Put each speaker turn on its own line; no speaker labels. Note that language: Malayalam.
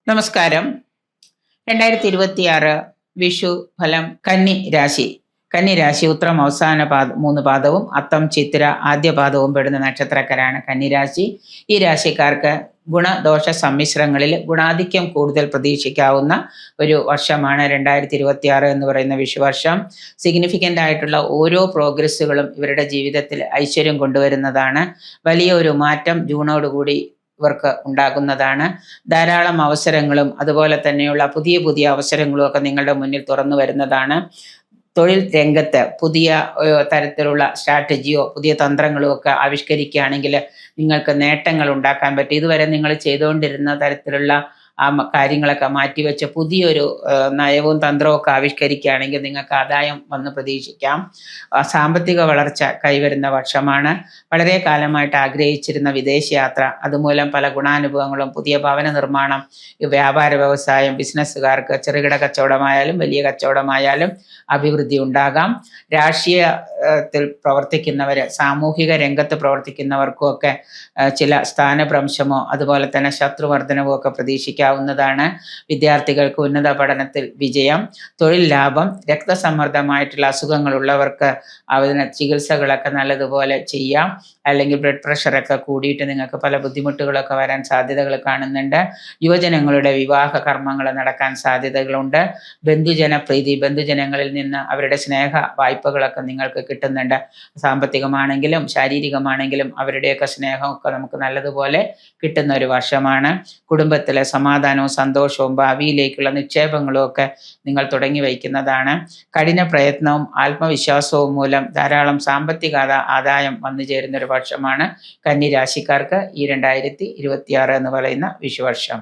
നമസ്കാരം. 2026 വിഷു ഫലം. കന്നി രാശി ഉത്രം അവസാന 3 പാദവും അത്തം ചിത്തിര ആദ്യ പാദവും പെടുന്ന നക്ഷത്രക്കാരാണ് കന്നിരാശി. ഈ രാശിക്കാർക്ക് ഗുണദോഷ സമ്മിശ്രങ്ങളിൽ ഗുണാധിക്യം കൂടുതൽ പ്രതീക്ഷിക്കാവുന്ന ഒരു വർഷമാണ് 2026 എന്ന് പറയുന്ന വിഷുവർഷം. സിഗ്നിഫിക്കൻ്റ് ആയിട്ടുള്ള ഓരോ പ്രോഗ്രസ്സുകളും ഇവരുടെ ജീവിതത്തിൽ ഐശ്വര്യം കൊണ്ടുവരുന്നതാണ്. വലിയ ഒരു മാറ്റം ജൂണോടുകൂടി ഇവർക്ക് ഉണ്ടാകുന്നതാണ്. ധാരാളം അവസരങ്ങളും അതുപോലെ തന്നെയുള്ള പുതിയ അവസരങ്ങളും ഒക്കെ നിങ്ങളുടെ മുന്നിൽ തുറന്നു വരുന്നതാണ്. തൊഴിൽ രംഗത്ത് പുതിയ തരത്തിലുള്ള സ്ട്രാറ്റജിയോ പുതിയ തന്ത്രങ്ങളോ ഒക്കെ ആവിഷ്കരിക്കുകയാണെങ്കിൽ നിങ്ങൾക്ക് നേട്ടങ്ങൾ ഉണ്ടാക്കാൻ പറ്റും. ഇതുവരെ നിങ്ങൾ ചെയ്തുകൊണ്ടിരുന്ന തരത്തിലുള്ള കാര്യങ്ങളൊക്കെ മാറ്റിവെച്ച് പുതിയൊരു നയവും തന്ത്രവും ഒക്കെ ആവിഷ്കരിക്കുകയാണെങ്കിൽ നിങ്ങൾക്ക് ആദായം വന്ന് പ്രതീക്ഷിക്കാം. സാമ്പത്തിക വളർച്ച കൈവരുന്ന വർഷമാണ്. വളരെ കാലമായിട്ട് ആഗ്രഹിച്ചിരുന്ന വിദേശയാത്ര, അതുമൂലം പല ഗുണാനുഭവങ്ങളും, പുതിയ ഭവന നിർമ്മാണം, വ്യാപാര വ്യവസായം, ബിസിനസ്സുകാർക്ക് ചെറുകിട കച്ചവടമായാലും വലിയ കച്ചവടമായാലും അഭിവൃദ്ധി ഉണ്ടാകാം. രാഷ്ട്രീയത്തിൽ പ്രവർത്തിക്കുന്നവർ, സാമൂഹിക രംഗത്ത് പ്രവർത്തിക്കുന്നവർക്കും ഒക്കെ ചില സ്ഥാനഭ്രംശമോ അതുപോലെ തന്നെ ശത്രുവർദ്ധനവോ ഒക്കെ പ്രതീക്ഷിക്കാവുന്നതാണ്. വിദ്യാർത്ഥികൾക്ക് ഉന്നത പഠനത്തിൽ വിജയം, തൊഴിൽ ലാഭം, രക്തസമ്മർദ്ദമായിട്ടുള്ള അസുഖങ്ങളുള്ളവർക്ക് അതിന് ചികിത്സകളൊക്കെ നല്ലതുപോലെ ചെയ്യാം. അല്ലെങ്കിൽ ബ്ലഡ് പ്രഷറൊക്കെ കൂടിയിട്ട് നിങ്ങൾക്ക് പല ബുദ്ധിമുട്ടുകളൊക്കെ വരാൻ സാധ്യതകൾ കാണുന്നുണ്ട്. യുവജനങ്ങളുടെ വിവാഹ കർമ്മങ്ങൾ നടക്കാൻ സാധ്യതകളുണ്ട്. ബന്ധുജനപ്രീതി, ബന്ധുജനങ്ങളിൽ നിന്ന് അവരുടെ സ്നേഹ വായ്പകളൊക്കെ നിങ്ങൾക്ക് കിട്ടുന്നുണ്ട്. സാമ്പത്തികമാണെങ്കിലും ശാരീരികമാണെങ്കിലും അവരുടെയൊക്കെ സ്നേഹമൊക്കെ നമുക്ക് നല്ലതുപോലെ കിട്ടുന്ന ഒരു വർഷമാണ്. കുടുംബത്തിലെ സമാധാനവും സന്തോഷവും ഭാവിയിലേക്കുള്ള നിക്ഷേപങ്ങളും ഒക്കെ നിങ്ങൾ തുടങ്ങി വയ്ക്കുന്നതാണ്. കഠിന പ്രയത്നവും ആത്മവിശ്വാസവും മൂലം ധാരാളം സാമ്പത്തിക ആദായം വന്നു ചേരുന്ന ഒരു വർഷമാണ് കന്നി രാശിക്കാർക്ക് ഈ 2026 എന്ന് പറയുന്ന വിഷുവർഷം.